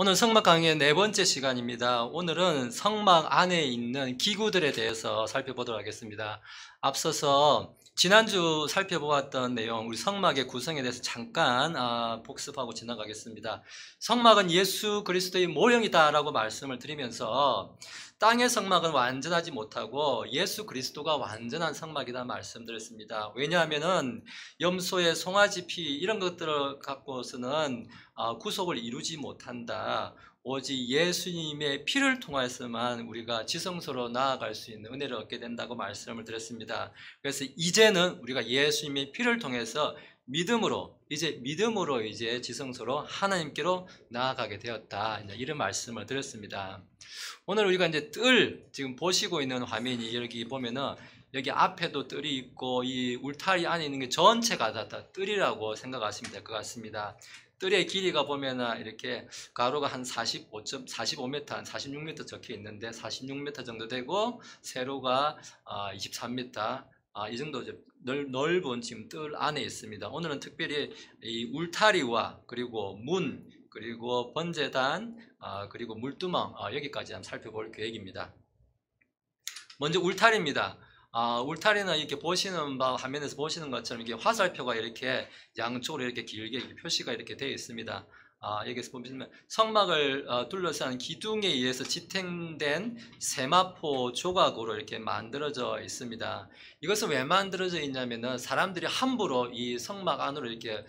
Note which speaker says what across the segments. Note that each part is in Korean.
Speaker 1: 오늘 성막 강의의 네 번째 시간입니다. 오늘은 성막 안에 있는 기구들에 대해서 살펴보도록 하겠습니다. 앞서서 지난주 살펴보았던 내용, 우리 성막의 구성에 대해서 잠깐 복습하고 지나가겠습니다. 성막은 예수 그리스도의 모형이다라고 말씀을 드리면서 땅의 성막은 완전하지 못하고 예수 그리스도가 완전한 성막이다 말씀드렸습니다. 왜냐하면은 염소의 송아지 피 이런 것들을 갖고서는 구속을 이루지 못한다. 오직 예수님의 피를 통해서만 우리가 지성소로 나아갈 수 있는 은혜를 얻게 된다고 말씀을 드렸습니다. 그래서 이제는 우리가 예수님의 피를 통해서 믿음으로 이제 지성소로 하나님께로 나아가게 되었다. 이런 말씀을 드렸습니다. 오늘 우리가 이제 지금 보시고 있는 화면이 여기 보면은 여기 앞에도 뜰이 있고 이 울타리 안에 있는 게 전체가 다 뜰이라고 생각하시면 될 것 같습니다. 뜰의 길이가 보면 이렇게 가로가 한 45m, 한 46m 적혀 있는데 46m 정도 되고 세로가 23m, 이 정도 넓은 지금 뜰 안에 있습니다. 오늘은 특별히 이 울타리와 그리고 문, 그리고 번제단, 그리고 물두멍 여기까지 한번 살펴볼 계획입니다. 먼저 울타리입니다. 울타리는 이렇게 보시는 화면에서 보시는 것처럼 이게 화살표가 이렇게 양쪽으로 이렇게 길게 표시가 이렇게 되어 있습니다. 여기서 보시면 성막을 둘러싼 기둥에 의해서 지탱된 세마포 조각으로 이렇게 만들어져 있습니다. 이것은 왜 만들어져 있냐면은 사람들이 함부로 이 성막 안으로 이렇게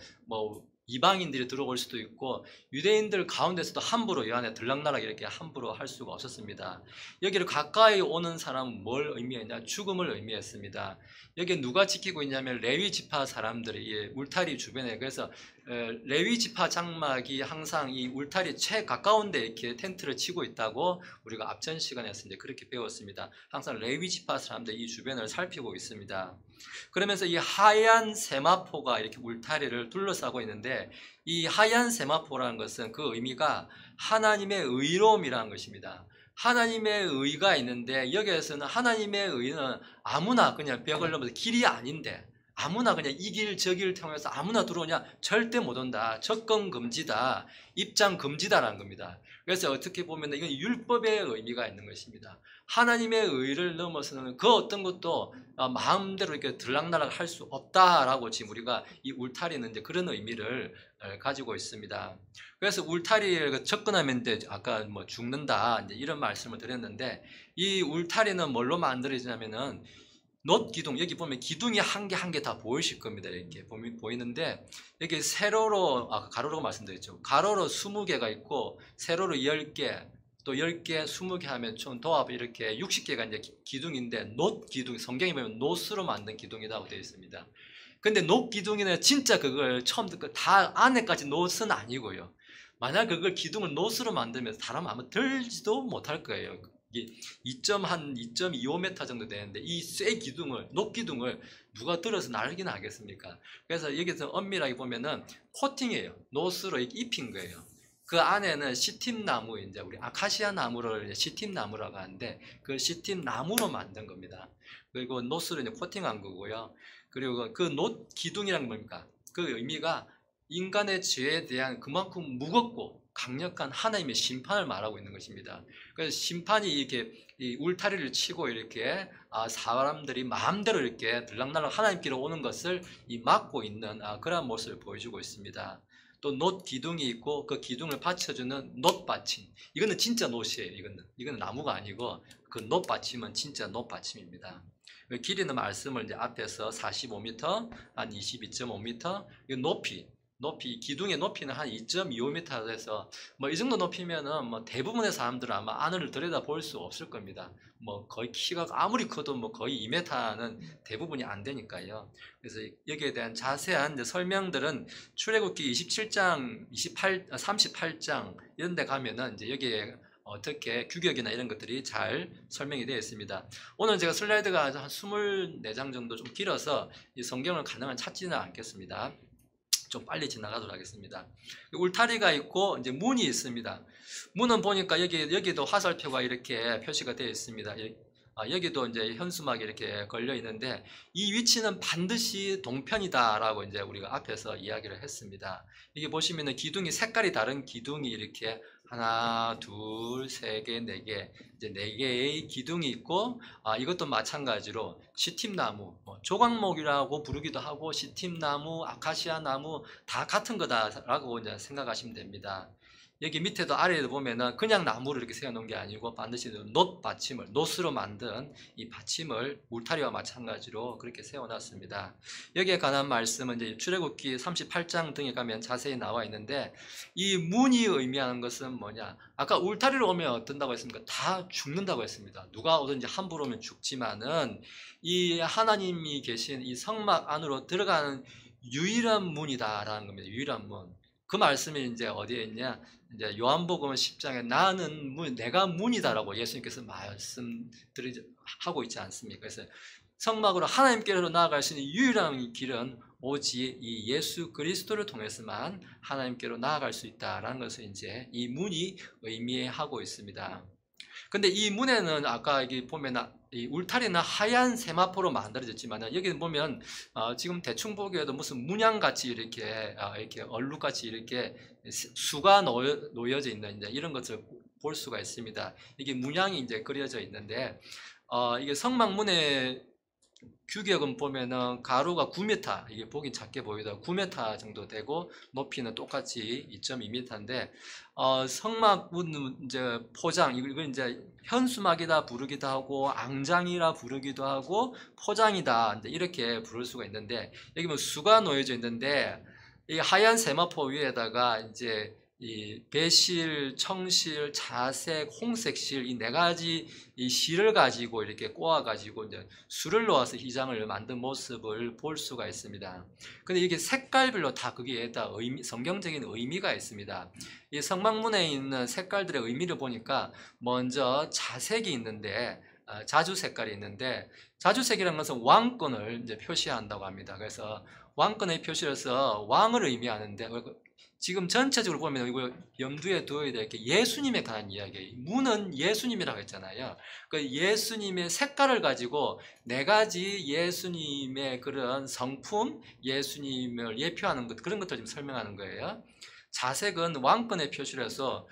Speaker 1: 이방인들이 들어올 수도 있고 유대인들 가운데서도 함부로 이 안에 들락날락 이렇게 함부로 할 수가 없었습니다. 여기를 가까이 오는 사람은 뭘 의미했냐? 죽음을 의미했습니다. 여기 누가 지키고 있냐면 레위 지파 사람들이 이 울타리 주변에, 그래서 레위 지파 장막이 항상 이 울타리 최 가까운 데 이렇게 텐트를 치고 있다고 우리가 앞전 시간에서 이제 그렇게 배웠습니다. 항상 레위 지파 사람들이 이 주변을 살피고 있습니다. 그러면서 이 하얀 세마포가 이렇게 울타리를 둘러싸고 있는데, 이 하얀 세마포라는 것은 그 의미가 하나님의 의로움이라는 것입니다. 하나님의 의가 있는데 여기에서는 하나님의 의는 아무나 그냥 벽을 넘어서 길이 아닌데 아무나 그냥 이 길 저 길 통해서 아무나 들어오냐? 절대 못 온다. 접근 금지다. 입장 금지다라는 겁니다. 그래서 어떻게 보면 이건 율법의 의미가 있는 것입니다. 하나님의 의를 넘어서는 그 어떤 것도 마음대로 이렇게 들락날락 할 수 없다라고 지금 우리가 이 울타리는 이제 그런 의미를 가지고 있습니다. 그래서 울타리를 접근하면 이제 아까 죽는다 이제 이런 말씀을 드렸는데, 이 울타리는 뭘로 만들어지냐면은 놋 기둥, 여기 보면 기둥이 한 개 한 개 다 보이실 겁니다. 이렇게 보이는데 여기 세로로 가로로 말씀드렸죠. 가로로 20개가 있고 세로로 10개, 또 10개, 20개 하면 총 도합 이렇게 60개가 이제 기둥인데, 놋 기둥, 성경에 보면 놋으로 만든 기둥이라고 되어 있습니다. 근데 놋 기둥이는 진짜 그걸 처음 듣고 다 안에까지 놋은 아니고요. 만약 그걸 기둥을 놋으로 만들면 사람 아마 들지도 못할 거예요. 이게 2.25m 정도 되는데 이 쇠 기둥을, 높 기둥을 누가 들어서 날기나 하겠습니까? 그래서 여기서 엄밀하게 보면은 코팅이에요. 놋으로 입힌 거예요. 그 안에는 시팀나무, 이제 우리 아카시아 나무를 시팀나무라고 하는데 그 시팀나무로 만든 겁니다. 그리고 놋으로 이제 코팅한 거고요. 그리고 그 놋 기둥이란 뭡니까? 그 의미가 인간의 죄에 대한 그만큼 무겁고 강력한 하나님의 심판을 말하고 있는 것입니다. 그래서 심판이 이렇게 이 울타리를 치고 이렇게 사람들이 마음대로 이렇게 들락날락 하나님께로 오는 것을 막고 있는 그런 모습을 보여주고 있습니다. 또 놋 기둥이 있고 그 기둥을 받쳐주는 놋 받침, 이거는 진짜 놋이에요. 이거는 나무가 아니고 그 놋 받침은 진짜 놋 받침입니다. 길이는 말씀을 이제 앞에서 45m, 한 22.5m, 높이 기둥의 높이는 한 2.25m 에서 이 정도 높이면은 대부분의 사람들은 아마 안을 들여다 볼 수 없을 겁니다. 거의 키가 아무리 커도 거의 2m는 대부분이 안 되니까요. 그래서 여기에 대한 자세한 이제 설명들은 출애굽기 27장, 38장 이런 데 가면은 이제 여기에 어떻게 규격이나 이런 것들이 잘 설명이 되어 있습니다. 오늘 제가 슬라이드가 한 24장 정도 좀 길어서 이 성경을 가능한 찾지는 않겠습니다. 좀 빨리 지나가도록 하겠습니다. 울타리가 있고 이제 문이 있습니다. 문은 보니까 여기도 화살표가 이렇게 표시가 되어 있습니다. 여기도 이제 현수막이 이렇게 걸려 있는데 이 위치는 반드시 동편이다라고 이제 우리가 앞에서 이야기를 했습니다. 이게 보시면은 기둥이 색깔이 다른 기둥이 이렇게 하나, 둘, 세 개, 네 개, 이제 네 개의 기둥이 있고, 이것도 마찬가지로 시팀나무, 조각목이라고 부르기도 하고, 시팀나무, 아카시아 나무 다 같은 거다라고 이제 생각하시면 됩니다. 여기 밑에도 아래에도 보면은 그냥 나무를 이렇게 세워놓은 게 아니고 반드시 놋 받침을, 놋으로 만든 이 받침을 울타리와 마찬가지로 그렇게 세워놨습니다. 여기에 관한 말씀은 이제 출애굽기 38장 등에 가면 자세히 나와 있는데, 이 문이 의미하는 것은 뭐냐? 아까 울타리로 오면 어떤다고 했습니까? 다 죽는다고 했습니다. 누가 오든지 함부로 오면 죽지만은 이 하나님이 계신 이 성막 안으로 들어가는 유일한 문이다라는 겁니다. 유일한 문. 그 말씀이 이제 어디에 있냐? 이제 요한복음 10장에 나는 문, 내가 문이다라고 예수님께서 하고 있지 않습니까? 그래서 성막으로 하나님께로 나아갈 수 있는 유일한 길은 오직 이 예수 그리스도를 통해서만 하나님께로 나아갈 수 있다라는 것을 이제 이 문이 의미하고 있습니다. 근데 이 문에는 아까 여기 보면 이 울타리는 하얀 세마포로 만들어졌지만, 여기는 보면 지금 대충 보기에도 무슨 문양같이 이렇게 얼룩같이 이렇게 수가 놓여져 있는 이제 이런 것을 볼 수가 있습니다. 이게 문양이 이제 그려져 있는데, 이게 성막문의 규격은 보면은 가로가 9m, 이게 보긴 작게 보이다 9m 정도 되고, 높이는 똑같이 2.2m인데, 성막문 이제 포장, 이걸 이제 현수막이다 부르기도 하고, 앙장이라 부르기도 하고, 포장이다 이제 이렇게 부를 수가 있는데, 여기 뭐 수가 놓여져 있는데, 이 하얀 세마포 위에다가 이제 이 배실, 청실, 자색, 홍색실 이 네 가지 이 실을 가지고 이렇게 꼬아 가지고 이제 수를 놓아서 휘장을 만든 모습을 볼 수가 있습니다. 근데 이게 색깔별로 다 거기에다 성경적인 의미가 있습니다. 이 성막문에 있는 색깔들의 의미를 보니까 먼저 자색이 있는데, 자주 색깔이 있는데, 자주색이라는 것은 왕권을 이제 표시한다고 합니다. 그래서 왕권의 표시로서 왕을 의미하는데, 지금 전체적으로 보면 이거 염두에 두어야 될 게 예수님에 관한 이야기예요. 문은 예수님이라고 했잖아요. 그 예수님의 색깔을 가지고 네 가지 예수님의 그런 성품, 예수님을 예표하는 것, 그런 것들을 지금 설명하는 거예요. 자색은 왕권의 표시라서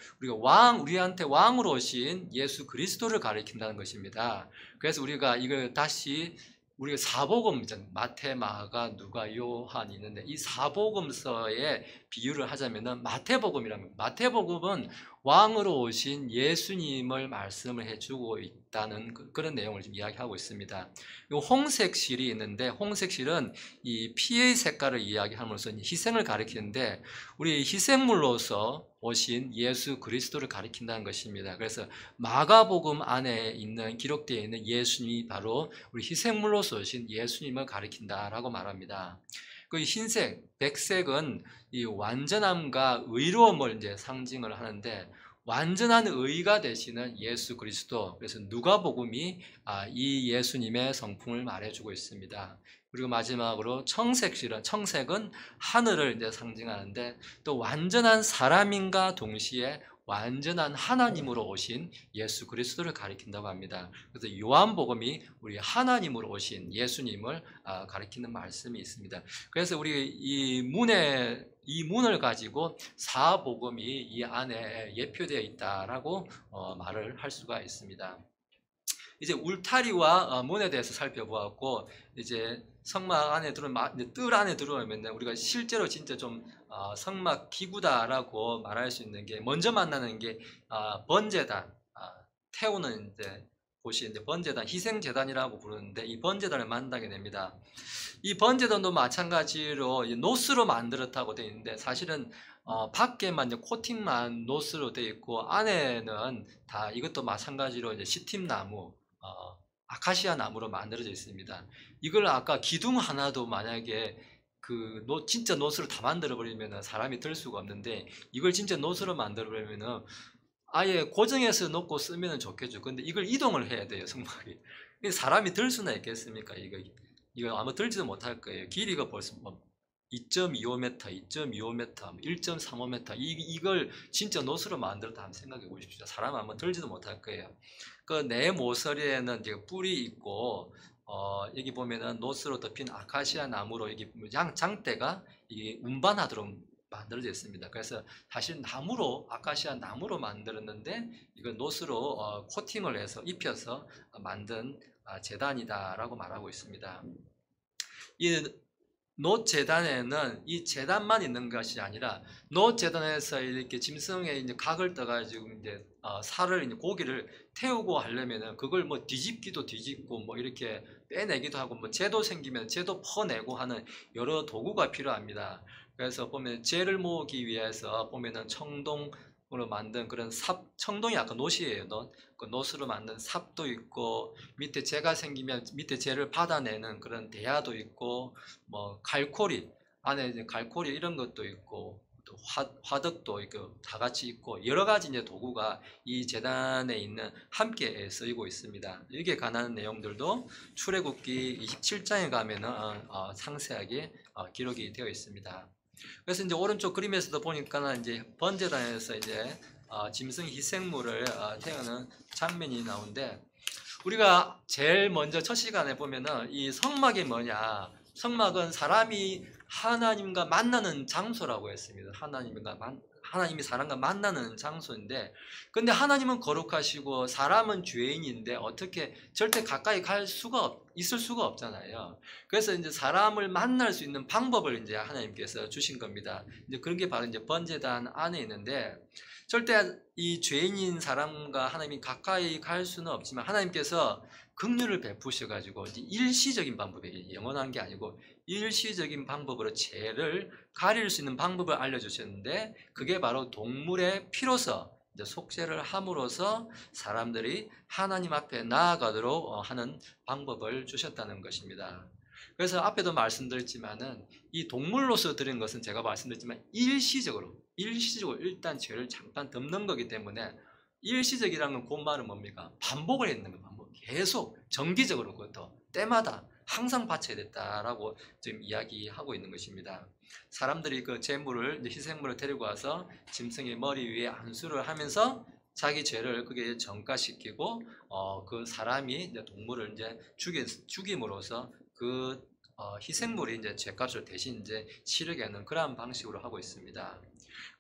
Speaker 1: 우리한테 왕으로 오신 예수 그리스도를 가리킨다는 것입니다. 그래서 우리가 이걸 다시 우리가 사복음, 마태, 마가, 누가, 요한 있는데, 이 사복음서에 비유를 하자면은 마태복음이라면, 마태복음은 왕으로 오신 예수님을 말씀을 해주고 있다는 그런 내용을 지금 이야기하고 있습니다. 이 홍색실이 있는데, 홍색실은 이 피의 색깔을 이야기함으로써 희생을 가리키는데, 우리 희생물로서 오신 예수 그리스도를 가리킨다는 것입니다. 그래서 마가복음 안에 기록되어 있는 예수님이 바로 우리 희생물로서 오신 예수님을 가리킨다라고 말합니다. 그 흰색, 백색은 이 완전함과 의로움을 이제 상징을 하는데, 완전한 의가 되시는 예수 그리스도, 그래서 누가복음이 이 예수님의 성품을 말해주고 있습니다. 그리고 마지막으로 청색은 하늘을 이제 상징하는데, 또 완전한 사람인가 동시에 완전한 하나님으로 오신 예수 그리스도를 가리킨다고 합니다. 그래서 요한복음이 우리 하나님으로 오신 예수님을 가리키는 말씀이 있습니다. 그래서 우리 이 문을 가지고 사복음이 이 안에 예표되어 있다라고 말을 할 수가 있습니다. 이제 울타리와 문에 대해서 살펴보았고, 이제 성막 안에 들어오면, 뜰 안에 들어오면 우리가 실제로 진짜 좀 성막 기구다라고 말할 수 있는 게, 먼저 만나는 게 번제단, 태우는 이제 곳이 이제 번제단, 희생제단이라고 부르는데, 이 번제단을 만나게 됩니다. 이 번제단도 마찬가지로 노스로 만들었다고 되어 있는데, 사실은 밖에만 이제 코팅만 노스로 되어 있고, 안에는 다 이것도 마찬가지로 이제 시팀나무, 아카시아 나무로 만들어져 있습니다. 이걸 아까 기둥 하나도 만약에 진짜 노스로 다 만들어 버리면 사람이 들 수가 없는데, 이걸 진짜 노스로 만들어 버리면 아예 고정해서 놓고 쓰면 좋겠죠. 근데 이걸 이동을 해야 돼요, 성막이. 사람이 들 수나 있겠습니까? 이거 아마 들지도 못할 거예요. 길이가 벌써 2.25m, 2.25m, 1.35m, 이걸 진짜 노스로 만들었다 한번 생각해 보십시오. 사람 아마 들지도 못할 거예요. 그 내 모서리에는 이제 뿔이 있고, 여기 보면은 노스로 덮인 아카시아 나무로 장대가 이게 운반하도록 만들어져 있습니다. 그래서 사실 나무로, 아카시아 나무로 만들었는데 이거 노스로 코팅을 해서 입혀서 만든 제단이다라고 말하고 있습니다. 이 노 제단에는 이 제단만 있는 것이 아니라 노 제단에서 이렇게 짐승에 이제 각을 떠가지고 이제 살을 이제 고기를 태우고 하려면은 그걸 뭐 뒤집기도 뒤집고 뭐 이렇게 빼내기도 하고 뭐 재도 생기면 재도 퍼내고 하는 여러 도구가 필요합니다. 그래서 보면 재를 모으기 위해서 보면은 청동으로 만든 그런 삽, 청동이 아까 노시예요. 노. 그 노스로 만든 삽도 있고 밑에 재가 생기면 밑에 재를 받아내는 그런 대야도 있고 뭐 갈코리 안에 이제 갈코리 이런 것도 있고 또 화덕도 있고 다 같이 있고 여러 가지 이제 도구가 이 재단에 있는 함께 쓰이고 있습니다. 여기에 관한 내용들도 출애굽기 27장에 가면은 상세하게 기록이 되어 있습니다. 그래서 이제 오른쪽 그림에서도 보니까는 이제 번제단에서 이제 짐승 희생물을 태우는 장면이 나오는데 우리가 제일 먼저 첫 시간에 보면은 이 성막이 뭐냐? 성막은 사람이 하나님과 만나는 장소라고 했습니다. 하나님이 사람과 만나는 장소인데, 근데 하나님은 거룩하시고 사람은 죄인인데 어떻게 절대 가까이 있을 수가 없잖아요. 그래서 이제 사람을 만날 수 있는 방법을 이제 하나님께서 주신 겁니다. 이제 그런 게 바로 이제 번제단 안에 있는데, 절대 이 죄인인 사람과 하나님이 가까이 갈 수는 없지만 하나님께서 긍휼을 베푸셔가지고 일시적인 방법이 영원한 게 아니고 일시적인 방법으로 죄를 가릴 수 있는 방법을 알려주셨는데 그게 바로 동물의 피로서 이제 속죄를 함으로써 사람들이 하나님 앞에 나아가도록 하는 방법을 주셨다는 것입니다. 그래서 앞에도 말씀드렸지만은 이 동물로서 드린 것은 제가 말씀드렸지만 일시적으로 일단 죄를 잠깐 덮는 거기 때문에 일시적이라는 그 말은 뭡니까? 반복을 했는 거, 반복. 계속 정기적으로 그것도 때마다 항상 바쳐야 됐다라고 지금 이야기하고 있는 것입니다. 사람들이 그 제물을 희생물을 데리고 와서 짐승의 머리 위에 안수를 하면서 자기 죄를 그게 전가시키고 그 사람이 이제 동물을 이제 죽임으로써 그 희생물이 이제 죄값을 대신 이제 치르게 하는 그러한 방식으로 하고 있습니다.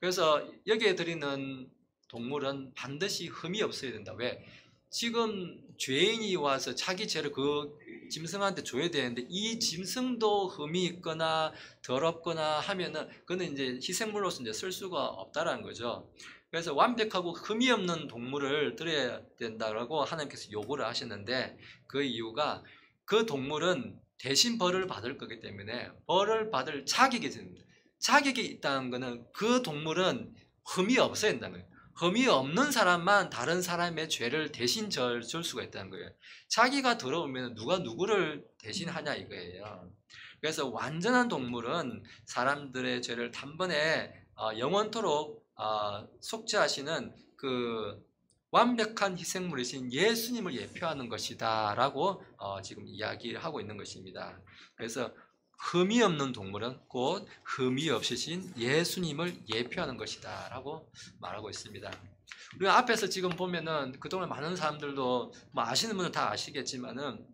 Speaker 1: 그래서 여기에 드리는 동물은 반드시 흠이 없어야 된다. 왜? 지금 죄인이 와서 자기 죄를 그 짐승한테 줘야 되는데 이 짐승도 흠이 있거나 더럽거나 하면은 그는 이제 희생물로서 이제 쓸 수가 없다라는 거죠. 그래서 완벽하고 흠이 없는 동물을 드려야 된다라고 하나님께서 요구를 하셨는데 그 이유가 그 동물은 대신 벌을 받을 거기 때문에 벌을 받을 자격이 됩니다. 자격이 있다는 것은 그 동물은 흠이 없어야 된다는 거예요. 흠이 없는 사람만 다른 사람의 죄를 대신 줄 수가 있다는 거예요. 자기가 더러우면 누가 누구를 대신하냐 이거예요. 그래서 완전한 동물은 사람들의 죄를 단번에 영원토록 속죄하시는 그 완벽한 희생물이신 예수님을 예표하는 것이다 라고 지금 이야기를 하고 있는 것입니다. 그래서 흠이 없는 동물은 곧 흠이 없으신 예수님을 예표하는 것이다 라고 말하고 있습니다. 우리가 앞에서 지금 보면은 그동안 많은 사람들도 뭐 아시는 분은 다 아시겠지만은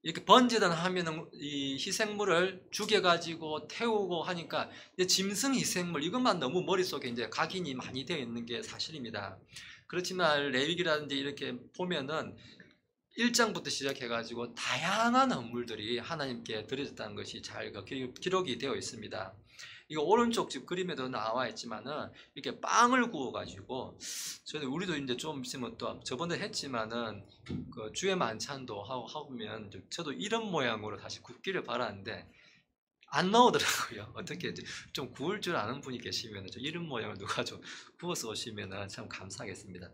Speaker 1: 이렇게 번제단 하면은 이 희생물을 죽여가지고 태우고 하니까 이제 짐승 희생물 이것만 너무 머릿속에 이제 각인이 많이 되어 있는 게 사실입니다. 그렇지만 레위기라든지 이렇게 보면은 1장부터 시작해가지고 다양한 헌물들이 하나님께 드려졌다는 것이 잘 기록이 되어 있습니다. 이거 오른쪽 집 그림에도 나와 있지만은 이렇게 빵을 구워가지고 저는 우리도 이제 좀 있으면 또 저번에 했지만은 그 주의 만찬도 하면 저도 이런 모양으로 다시 굽기를 바라는데 안 나오더라고요. 어떻게 좀 구울 줄 아는 분이 계시면 좀 이런 모양을 누가 좀 구워서 오시면 참 감사하겠습니다.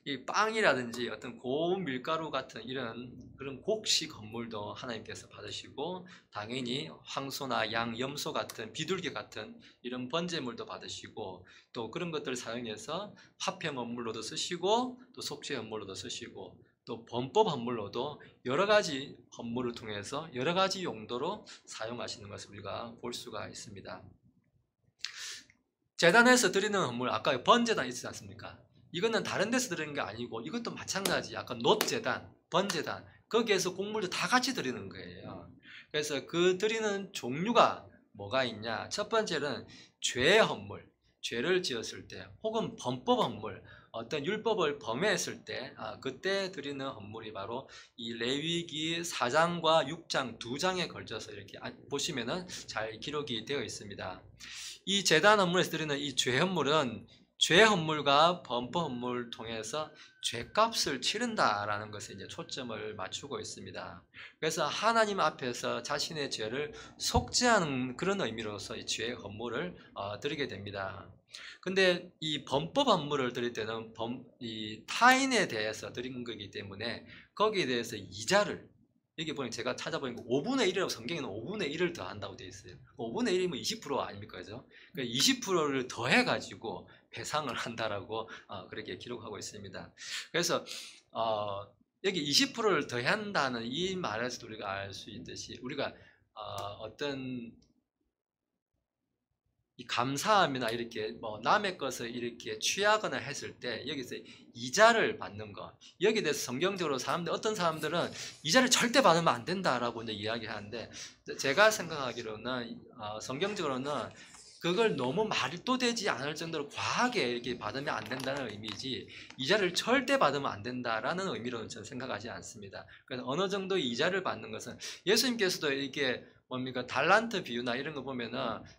Speaker 1: 이 빵이라든지 어떤 고운 밀가루 같은 이런 그런 곡식 건물도 하나님께서 받으시고 당연히 황소나 양, 염소 같은 비둘기 같은 이런 번제물도 받으시고 또 그런 것들을 사용해서 화평 헌물로도 쓰시고 또 속죄 헌물로도 쓰시고 또 범법 헌물로도 여러 가지 헌물을 통해서 여러 가지 용도로 사용하시는 것을 우리가 볼 수가 있습니다. 제단에서 드리는 헌물 아까 번제단 있지 않습니까? 이거는 다른 데서 드리는 게 아니고 이것도 마찬가지 아까 놋제단, 번제단 거기에서 곡물도 다 같이 드리는 거예요. 그래서 그 드리는 종류가 뭐가 있냐? 첫 번째는 죄의 헌물, 죄를 지었을 때, 혹은 범법 헌물, 어떤 율법을 범했을 때, 그때 드리는 헌물이 바로 이 레위기 4장과 6장 두 장에 걸쳐서 이렇게 보시면은 잘 기록이 되어 있습니다. 이 제단 헌물에서 드리는 이 죄 헌물은 죄 헌물과 범법 헌물을 통해서 죄값을 치른다라는 것에 이제 초점을 맞추고 있습니다. 그래서 하나님 앞에서 자신의 죄를 속죄하는 그런 의미로서 이 죄의 헌물을 드리게 됩니다. 근데 이 범법 헌물을 드릴 때는 이 타인에 대해서 드린 거기 때문에 거기에 대해서 이자를, 여기 보니까 제가 찾아보니까 5분의 1이라고, 성경에는 5분의 1을 더한다고 되어 있어요. 5분의 1이면 20% 아닙니까? 그죠? 20%를 더해가지고 배상을 한다라고 그렇게 기록하고 있습니다. 그래서 여기 20%를 더한다는 이 말에서 우리가 알 수 있듯이, 우리가 어떤 이 감사함이나 이렇게 뭐 남의 것을 이렇게 취하거나 했을 때 여기서 이자를 받는 것, 여기에 대해서 성경적으로 어떤 사람들은 이자를 절대 받으면 안 된다라고 이제 이야기하는데, 제가 생각하기로는 성경적으로는 그걸 너무 말도 되지 않을 정도로 과하게 이렇게 받으면 안 된다는 의미지, 이자를 절대 받으면 안 된다라는 의미로는 저는 생각하지 않습니다. 그래서 어느 정도 이자를 받는 것은, 예수님께서도 이렇게 뭡니까, 달란트 비유나 이런 거 보면은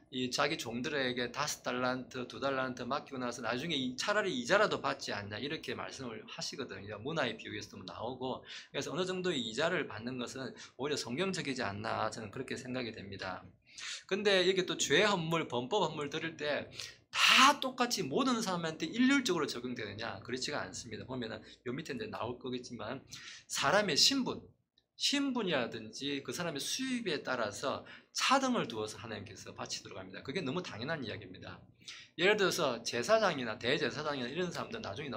Speaker 1: 이 자기 종들에게 5달란트, 2달란트 맡기고 나서 나중에 차라리 이자라도 받지 않냐 이렇게 말씀을 하시거든요. 문화의 비유에서도 나오고. 그래서 어느 정도 이자를 받는 것은 오히려 성경적이지 않나, 저는 그렇게 생각이 됩니다. 근데 이게 또 죄 헌물, 범법 헌물 들을 때 다 똑같이 모든 사람한테 일률적으로 적용되느냐? 그렇지가 않습니다. 보면은 요 밑에 이제 나올 거겠지만, 사람의 신분이라든지 그 사람의 수입에 따라서 차등을 두어서 하나님께서 바치도록 합니다. 그게 너무 당연한 이야기입니다. 예를 들어서 제사장이나 대제사장이나 이런 사람들 나중에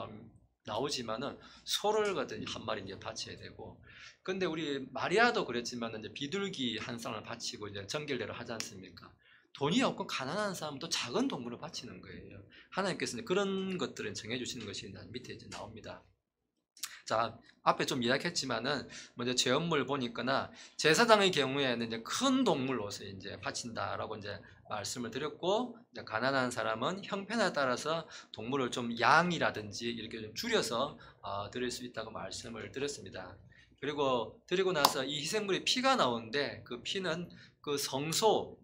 Speaker 1: 나오지만은 소를 거든지 한 마리 이제 바쳐야 되고, 근데 우리 마리아도 그랬지만 이제 비둘기 한 쌍을 바치고 이제 정결례를 하지 않습니까? 돈이 없고 가난한 사람도 작은 동물을 바치는 거예요. 하나님께서 이제 그런 것들을 정해주시는 것이 밑에 이제 나옵니다. 자, 앞에 좀 이야기했지만은 먼저 제헌물 보니까나 제사장의 경우에는 이제 큰 동물로서 이제 바친다라고 이제 말씀을 드렸고, 이제 가난한 사람은 형편에 따라서 동물을 좀 양이라든지 이렇게 좀 줄여서 드릴 수 있다고 말씀을 드렸습니다. 그리고 드리고 나서 이 희생물이 피가 나오는데, 그 피는 그 성소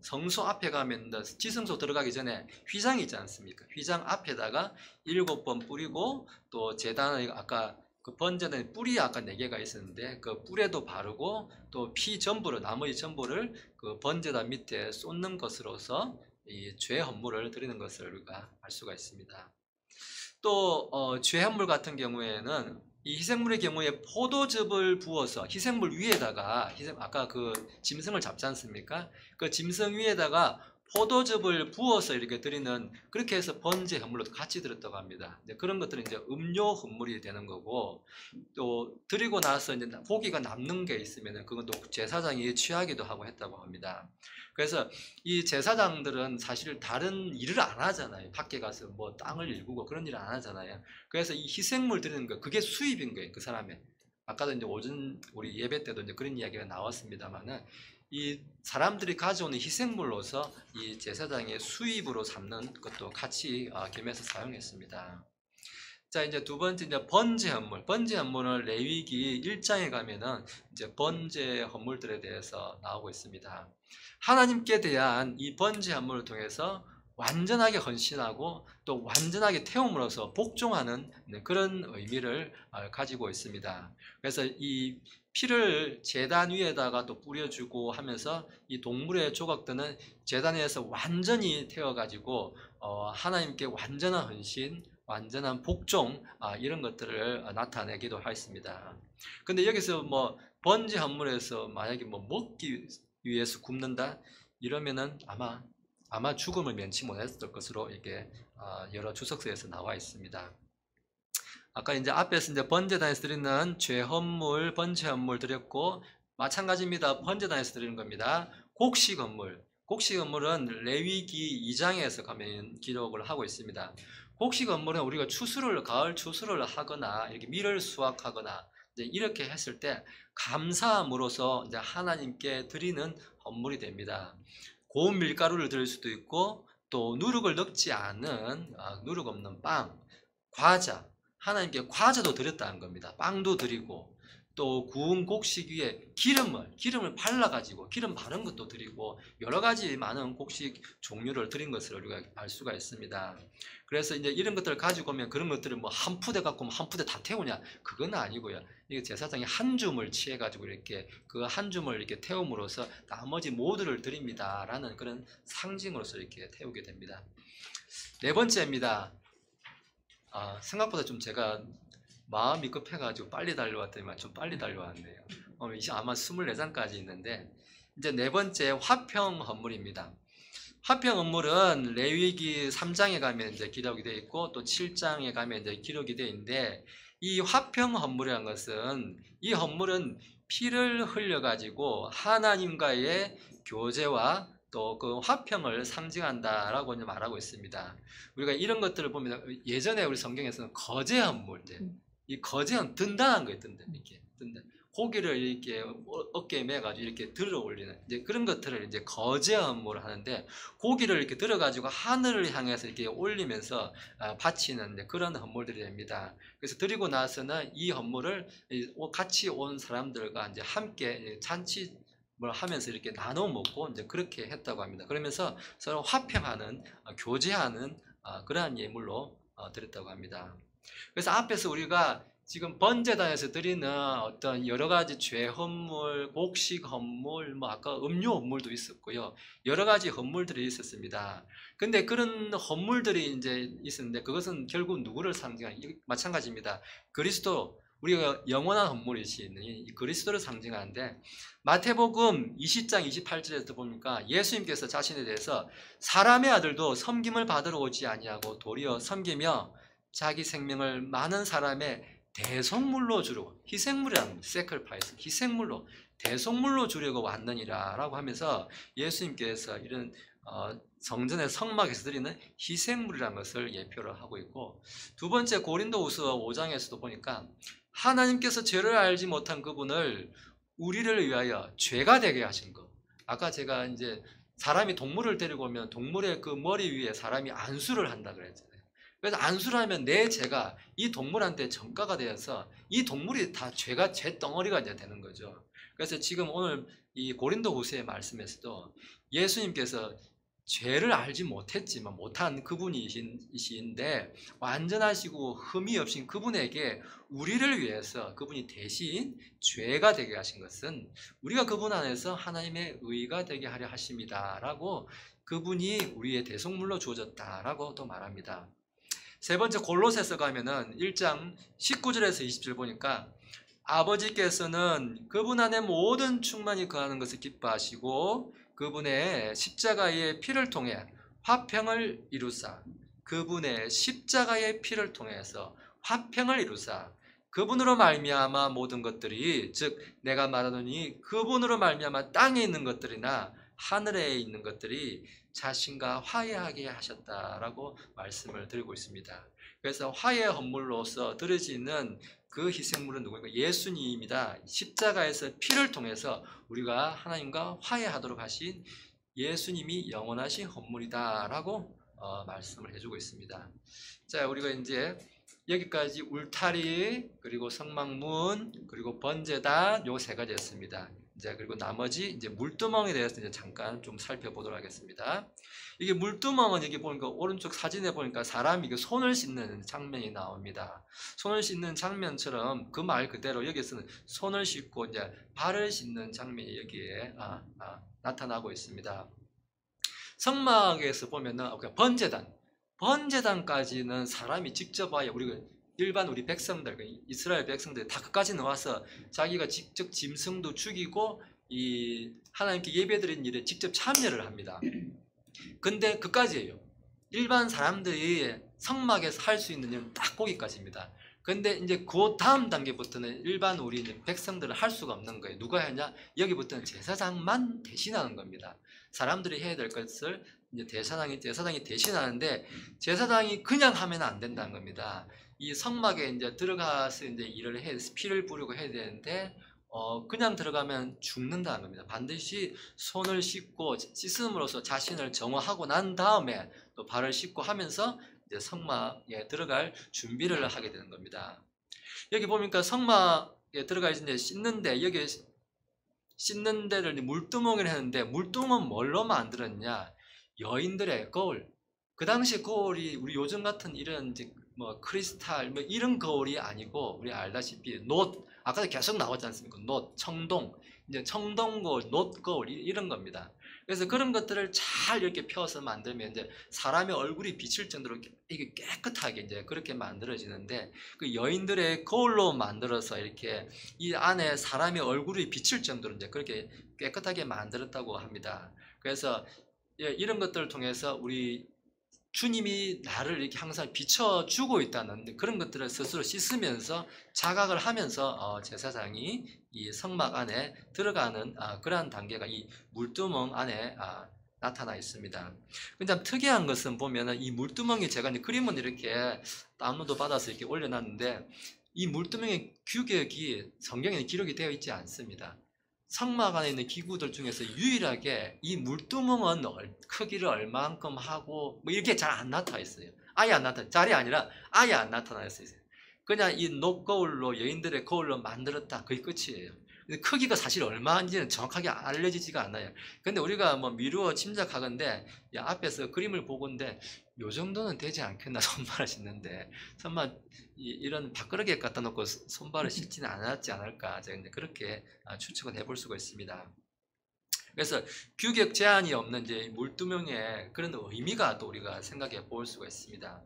Speaker 1: 앞에 가면 지성소 들어가기 전에 휘장이 있지 않습니까? 휘장 앞에다가 7번 뿌리고, 또 제단을 아까 그 번제는 뿌리 아까 4개가 있었는데 그 뿔에도 바르고, 또 피 전부를, 나머지 전부를 그 번제단 밑에 쏟는 것으로서 이 죄 헌물을 드리는 것을 우리가 알 수가 있습니다. 또 죄 헌물 같은 경우에는 이 희생물의 경우에 포도즙을 부어서 희생물 위에다가, 아까 그 짐승을 잡지 않습니까? 그 짐승 위에다가 포도즙을 부어서 이렇게 드리는, 그렇게 해서 번제 헌물로도 같이 드렸다고 합니다. 그런 것들은 이제 음료 헌물이 되는 거고, 또 드리고 나서 이제 고기가 남는 게 있으면 그건 또 제사장이 취하기도 하고 했다고 합니다. 그래서 이 제사장들은 사실 다른 일을 안 하잖아요. 밖에 가서 뭐 땅을 일구고 그런 일을 안 하잖아요. 그래서 이 희생물 드리는 거, 그게 수입인 거예요, 그 사람의. 아까도 이제 오전 우리 예배 때도 이제 그런 이야기가 나왔습니다만은, 이 사람들이 가져오는 희생물로서 이 제사장의 수입으로 삼는 것도 같이 겸해서 사용했습니다. 자, 이제 두 번째, 이제 번제 헌물. 번제 헌물은 레위기 1장에 가면은 이제 번제 헌물들에 대해서 나오고 있습니다. 하나님께 대한 이 번제 헌물을 통해서 완전하게 헌신하고 또 완전하게 태움으로써 복종하는 그런 의미를 가지고 있습니다. 그래서 이 피를 제단 위에다가 또 뿌려주고 하면서 이 동물의 조각들은 제단 위에서 완전히 태워가지고 하나님께 완전한 헌신, 완전한 복종, 이런 것들을 나타내기도 했습니다. 근데 여기서 뭐 번제 헌물에서 만약에 뭐 먹기 위해서 굽는다 이러면은 아마 죽음을 면치 못했을 것으로 이게 여러 주석서에서 나와 있습니다. 아까 이제 앞에서 이제 번제단에서 드리는 죄 헌물, 번제 헌물 드렸고, 마찬가지입니다. 번제단에서 드리는 겁니다. 곡식 헌물. 곡식 헌물은 레위기 2장에서 가면 기록을 하고 있습니다. 곡식 헌물은 우리가 가을 추수를 하거나 이렇게 밀을 수확하거나 이제 이렇게 했을 때 감사함으로써 이제 하나님께 드리는 헌물이 됩니다. 고운 밀가루를 드릴 수도 있고, 또 누룩을 넣지 않은 누룩 없는 빵, 과자, 하나님께 과자도 드렸다는 겁니다. 빵도 드리고, 또 구운 곡식 위에 기름을 발라가지고 기름 바른 것도 드리고, 여러 가지 많은 곡식 종류를 드린 것을 우리가 알 수가 있습니다. 그래서 이제 이런 것들을 가지고 오면 그런 것들을 뭐 한 푸대 갖고 오면 한 푸대 다 태우냐, 그건 아니고요. 이게 제사장이 한 줌을 취해가지고 이렇게 그 한 줌을 이렇게 태움으로써 나머지 모두를 드립니다라는 그런 상징으로서 이렇게 태우게 됩니다. 네 번째입니다. 생각보다 좀 제가 마음이 급해가지고 빨리 달려왔더니만 좀 빨리 달려왔네요. 이제 아마 24장까지 있는데, 이제 네 번째 화평 헌물입니다. 화평 헌물은 레위기 3장에 가면 이제 기록이 되어 있고, 또 7장에 가면 이제 기록이 되어 있는데, 이 화평 헌물이라는 것은, 이 헌물은 피를 흘려가지고 하나님과의 교제와 또 그 화평을 상징한다라고 이제 말하고 있습니다. 우리가 이런 것들을 보면 예전에 우리 성경에서는 거제 헌물, 이 거제는 든든한 거예요. 이렇게 든든. 고기를 이렇게 어깨에 매가지고 이렇게 들어 올리는 이제 그런 것들을 이제 거제 헌물을 하는데, 고기를 이렇게 들어가지고 하늘을 향해서 이렇게 올리면서 바치는 그런 헌물들이 됩니다. 그래서 드리고 나서는 이 헌물을 같이 온 사람들과 이제 함께 잔치 뭘 하면서 이렇게 나눠 먹고 이제 그렇게 했다고 합니다. 그러면서 서로 화평하는, 교제하는 그러한 예물로 드렸다고 합니다. 그래서 앞에서 우리가 지금 번제단에서 드리는 어떤 여러 가지 죄 헌물, 곡식 헌물, 뭐 아까 음료 헌물도 있었고요. 여러 가지 헌물들이 있었습니다. 근데 그런 헌물들이 이제 있었는데, 그것은 결국 누구를 상징하는, 마찬가지입니다. 그리스도, 우리가 영원한 헌물이신 이 그리스도를 상징하는데, 마태복음 20장 28절에서 보니까 예수님께서 자신에 대해서 사람의 아들도 섬김을 받으러 오지 아니하고 도리어 섬기며 자기 생명을 많은 사람의 대속물로 주려고, 희생물이라는 sacrifice, 희생물로, 대속물로 주려고 왔느니라 라고 하면서 예수님께서 이런 성전의 성막에서 드리는 희생물이라는 것을 예표를 하고 있고, 두 번째 고린도후서 5장에서도 보니까 하나님께서 죄를 알지 못한 그분을 우리를 위하여 죄가 되게 하신 것. 아까 제가 이제 사람이 동물을 데리고 오면 동물의 그 머리 위에 사람이 안수를 한다 그랬잖아요. 그래서 안수를 하면 내 죄가 이 동물한테 전가가 되어서 이 동물이 다 죄 덩어리가 이제 되는 거죠. 그래서 지금 오늘 이 고린도후서의 말씀에서도 예수님께서 죄를 알지 못했지만 못한 그분이신데, 완전하시고 흠이 없인 그분에게 우리를 위해서 그분이 대신 죄가 되게 하신 것은 우리가 그분 안에서 하나님의 의가 되게 하려 하십니다 라고, 그분이 우리의 대속물로 주어졌다라고 또 말합니다. 세 번째 골로새서 가면은 1장 19절에서 20절 보니까, 아버지께서는 그분 안에 모든 충만이 거하는 것을 기뻐하시고 그분의 십자가의 피를 통해 화평을 이루사, 그분의 십자가의 피를 통해서 화평을 이루사, 그분으로 말미암아 모든 것들이, 즉 내가 말하노니 그분으로 말미암아 땅에 있는 것들이나 하늘에 있는 것들이 자신과 화해하게 하셨다라고 말씀을 드리고 있습니다. 그래서 화해 헌물로서 드려지는 그 희생물은 누구인가? 예수님입니다. 십자가에서 피를 통해서 우리가 하나님과 화해하도록 하신 예수님이 영원하신 헌물이다라고 말씀을 해주고 있습니다. 자, 우리가 이제 여기까지 울타리, 그리고 성막문, 그리고 번제단, 요 세 가지였습니다. 이제 그리고 나머지 이제 물두멍에 대해서 이제 잠깐 좀 살펴보도록 하겠습니다. 이게 물두멍은 여기 보니까 오른쪽 사진에 보니까 사람이 손을 씻는 장면이 나옵니다. 손을 씻는 장면처럼 그 말 그대로 여기서는 손을 씻고 이제 발을 씻는 장면이 여기에 나타나고 있습니다. 성막에서 보면은 번제단까지는 사람이 직접 와야, 우리가 일반 우리 백성들, 이스라엘 백성들 다 끝까지 나와서 자기가 직접 짐승도 죽이고 이 하나님께 예배드리는 일에 직접 참여를 합니다. 근데 그까지예요. 일반 사람들이 성막에서 할 수 있는 일은 딱 거기까지입니다. 근데 이제 그 다음 단계부터는 일반 우리 백성들은 할 수가 없는 거예요. 누가 하냐? 여기부터는 제사장만 대신하는 겁니다. 사람들이 해야 될 것을 이제 제사장이 대신하는데, 제사장이 그냥 하면 안 된다는 겁니다. 이 성막에 이제 들어가서 이제 일을 피를 뿌리고 해야 되는데, 그냥 들어가면 죽는다는 겁니다. 반드시 손을 씻고 씻음으로써 자신을 정화하고 난 다음에 또 발을 씻고 하면서 이제 성막에 들어갈 준비를 하게 되는 겁니다. 여기 보니까 성막에 들어가 이제 씻는데, 여기 씻는 데를 물두멍이라 했는데, 물두멍은 뭘로 만들었냐? 여인들의 거울. 그 당시 거울이 우리 요즘 같은 이런 이제 뭐 크리스탈 뭐 이런 거울이 아니고, 우리 알다시피 놋, 아까도 계속 나왔지 않습니까? 놋, 청동, 이제 청동 거울, 놋 거울 이런 겁니다. 그래서 그런 것들을 잘 이렇게 펴서 만들면 이제 사람의 얼굴이 비칠 정도로 이게 깨끗하게 이제 그렇게 만들어지는데, 그 여인들의 거울로 만들어서 이렇게 이 안에 사람의 얼굴이 비칠 정도로 이제 그렇게 깨끗하게 만들었다고 합니다. 그래서 이런 것들을 통해서 우리 주님이 나를 이렇게 항상 비춰주고 있다는 그런 것들을 스스로 씻으면서 자각을 하면서 제사장이 이 성막 안에 들어가는 그러한 단계가 이 물두멍 안에 나타나 있습니다. 근데 특이한 것은 보면은 이 물두멍이, 제가 이제 그림은 이렇게 다운로드 받아서 이렇게 올려놨는데, 이 물두멍의 규격이 성경에 기록이 되어 있지 않습니다. 성막 안에 있는 기구들 중에서 유일하게 이 물두멍은 크기를 얼만큼 하고 뭐 이렇게 잘 안 나타나 있어요. 아예 안 나타나, 잘이 아니라 아예 안 나타나 있어요. 그냥 이 녹거울로, 여인들의 거울로 만들었다, 그게 끝이에요. 근데 크기가 사실 얼마인지는 정확하게 알려지지가 않아요. 근데 우리가 뭐 미루어 짐작하건대, 앞에서 그림을 보건대 요 정도는 되지 않겠나, 손발을 씻는데. 설마 이런 밥그릇에 갖다 놓고 손발을 씻지는 않았지 않을까, 제가 이제 그렇게 추측은 해볼 수가 있습니다. 그래서 규격 제한이 없는 이제 물두멍의 그런 의미가 또 우리가 생각해 볼 수가 있습니다.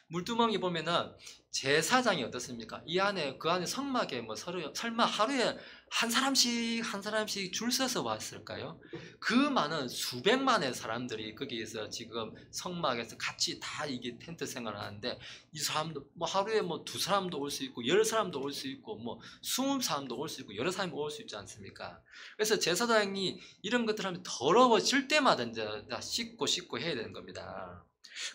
Speaker 1: 물두멍이 보면은 제사장이 어떻습니까? 이 안에, 그 안에 성막에 뭐 설마 하루에 한 사람씩 줄 서서 왔을까요? 그 많은 수백만의 사람들이 거기에서 지금 성막에서 같이 다 이게 텐트 생활을 하는데, 이 사람도 뭐 하루에 뭐 2사람도 올 수 있고 10사람도 올 수 있고 뭐 20사람도 올 수 있고 여러 사람이 올 수 있지 않습니까? 그래서 제사장이 이런 것들 하면 더러워질 때마다 이제 다 씻고 해야 되는 겁니다.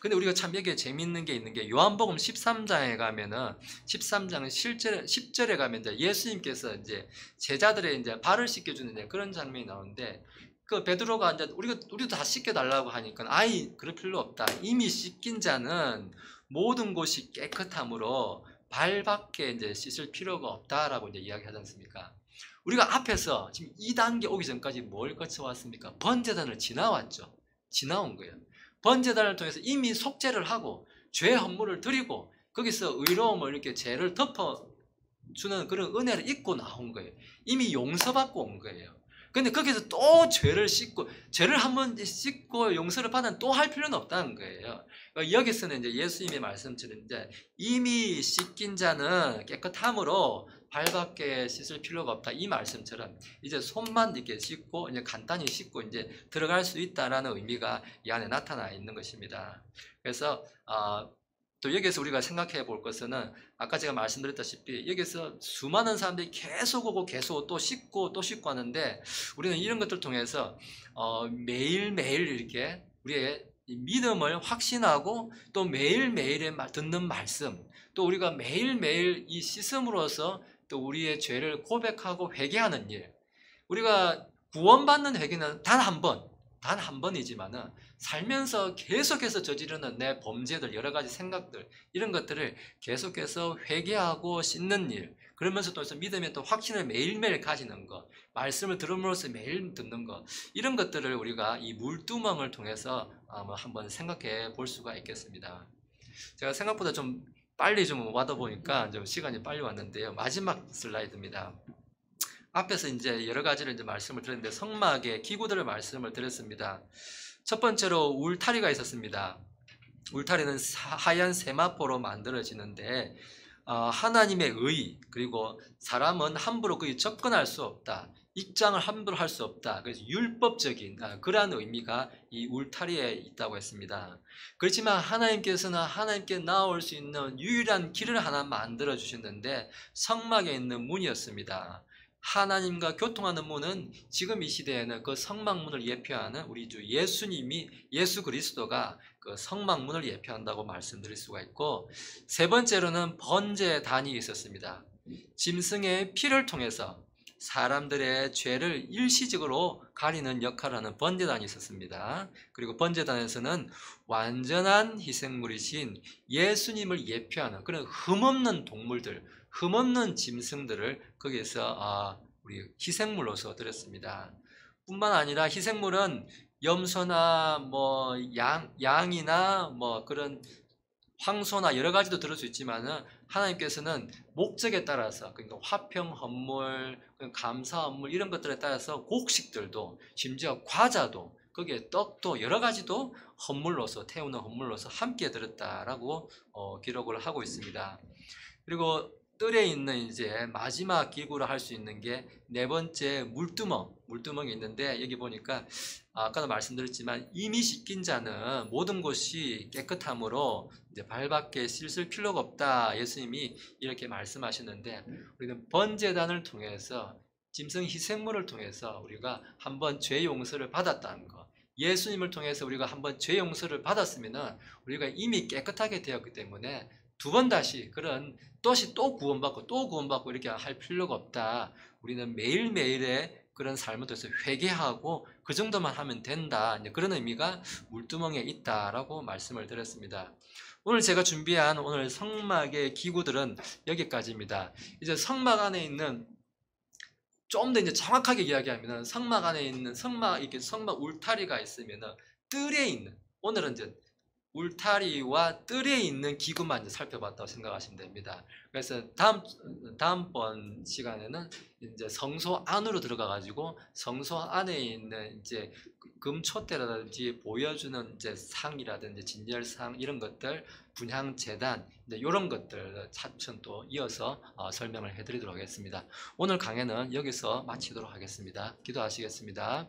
Speaker 1: 근데 우리가 참 여기에 재밌는 게 있는 게, 요한복음 13장에 가면은, 13장 실제 10절에 가면 이제 예수님께서 이제 제자들의 이제 발을 씻겨주는 이제 그런 장면이 나오는데, 그 베드로가 이제 우리도 다 씻겨달라고 하니까, 아이 그럴 필요 없다, 이미 씻긴 자는 모든 곳이 깨끗함으로 발밖에 이제 씻을 필요가 없다라고 이제 이야기하지 않습니까? 우리가 앞에서 지금 2단계 오기 전까지 뭘 거쳐왔습니까? 번제단을 지나온 거예요. 번제단을 통해서 이미 속죄를 하고 죄 헌물을 드리고 거기서 의로움을 이렇게 죄를 덮어주는 그런 은혜를 입고 나온 거예요. 이미 용서받고 온 거예요. 근데 거기서 또 죄를 한번 씻고 용서를 받으면 또 할 필요는 없다는 거예요. 여기서는 이제 예수님의 말씀처럼 이제 이미 씻긴 자는 깨끗함으로 발밖에 씻을 필요가 없다, 이 말씀처럼 이제 손만 이렇게 씻고 이제 간단히 씻고 이제 들어갈 수 있다라는 의미가 이 안에 나타나 있는 것입니다. 그래서 또 여기서 우리가 생각해 볼 것은, 아까 제가 말씀드렸다시피 여기서 수많은 사람들이 계속 오고 계속 또 씻고 하는데, 우리는 이런 것들 통해서 매일매일 이렇게 우리의 믿음을 확신하고, 또 매일매일 듣는 말씀, 또 우리가 매일매일 이 씻음으로써 또 우리의 죄를 고백하고 회개하는 일, 우리가 구원받는 회개는 단 한 번이지만은 살면서 계속해서 저지르는 내 범죄들, 여러 가지 생각들, 이런 것들을 계속해서 회개하고 씻는 일, 그러면서 또 믿음의 또 확신을 매일매일 가지는 것, 말씀을 들음으로써 매일 듣는 것, 이런 것들을 우리가 이 물두멍을 통해서 한번 생각해 볼 수가 있겠습니다. 제가 생각보다 좀 빨리 좀 와다 보니까 좀 시간이 빨리 왔는데요. 마지막 슬라이드입니다. 앞에서 이제 여러 가지를 이제 말씀을 드렸는데, 성막의 기구들을 말씀을 드렸습니다. 첫 번째로 울타리가 있었습니다. 울타리는 하얀 세마포로 만들어지는데, 하나님의 의, 그리고 사람은 함부로 거기 접근할 수 없다, 입장을 함부로 할 수 없다, 그래서 율법적인 그러한 의미가 이 울타리에 있다고 했습니다. 그렇지만 하나님께서는 하나님께 나올 수 있는 유일한 길을 하나 만들어 주셨는데, 성막에 있는 문이었습니다. 하나님과 교통하는 문은 지금 이 시대에는 그 성막문을 예표하는 우리 주 예수 그리스도가 그 성막문을 예표한다고 말씀드릴 수가 있고, 세 번째로는 번제단이 있었습니다. 짐승의 피를 통해서 사람들의 죄를 일시적으로 가리는 역할을 하는 번제단이 있었습니다. 그리고 번제단에서는 완전한 희생물이신 예수님을 예표하는 그런 흠없는 동물들, 흠없는 짐승들을 거기에서 우리 희생물로서 드렸습니다. 뿐만 아니라 희생물은 염소나 뭐 양이나 뭐 그런 황소나 여러 가지도 들을 수 있지만은 하나님께서는 목적에 따라서 그러니까 화평 헌물, 감사 헌물 이런 것들에 따라서 곡식들도 심지어 과자도 거기에 떡도 여러 가지도 헌물로서 태우는 헌물로서 함께 드렸다라고 기록을 하고 있습니다. 그리고 뜰에 있는 이제 마지막 기구로 할 수 있는 게 네 번째 물두멍이 있는데 여기 보니까 아까도 말씀드렸지만 이미 씻긴 자는 모든 곳이 깨끗함으로 이제 발밖에 씻을 필요가 없다. 예수님이 이렇게 말씀하시는데 우리는 번제단을 통해서 짐승 희생물을 통해서 우리가 한번 죄 용서를 받았다는 것. 예수님을 통해서 우리가 한번 죄 용서를 받았으면은 우리가 이미 깨끗하게 되었기 때문에 두 번 다시 그런 또 구원받고 이렇게 할 필요가 없다. 우리는 매일매일의 그런 삶을 통해서 회개하고 그 정도만 하면 된다. 이제 그런 의미가 물두멍에 있다라고 말씀을 드렸습니다. 오늘 제가 준비한 오늘 성막의 기구들은 여기까지입니다. 이제 성막 안에 있는 좀 더 이제 정확하게 이야기하면 성막 안에 있는 이렇게 성막 울타리가 있으면은 뜰에 있는 오늘은 이제 울타리와 뜰에 있는 기구만 이제 살펴봤다고 생각하시면 됩니다. 그래서 다음번 시간에는 이제 성소 안으로 들어가 가지고 성소 안에 있는 이제 금촛대라든지 보여주는 이제 상이라든지 진열상 이런 것들, 분향 제단 이런 것들 차츰 또 이어서 설명을 해드리도록 하겠습니다. 오늘 강의는 여기서 마치도록 하겠습니다. 기도하시겠습니다.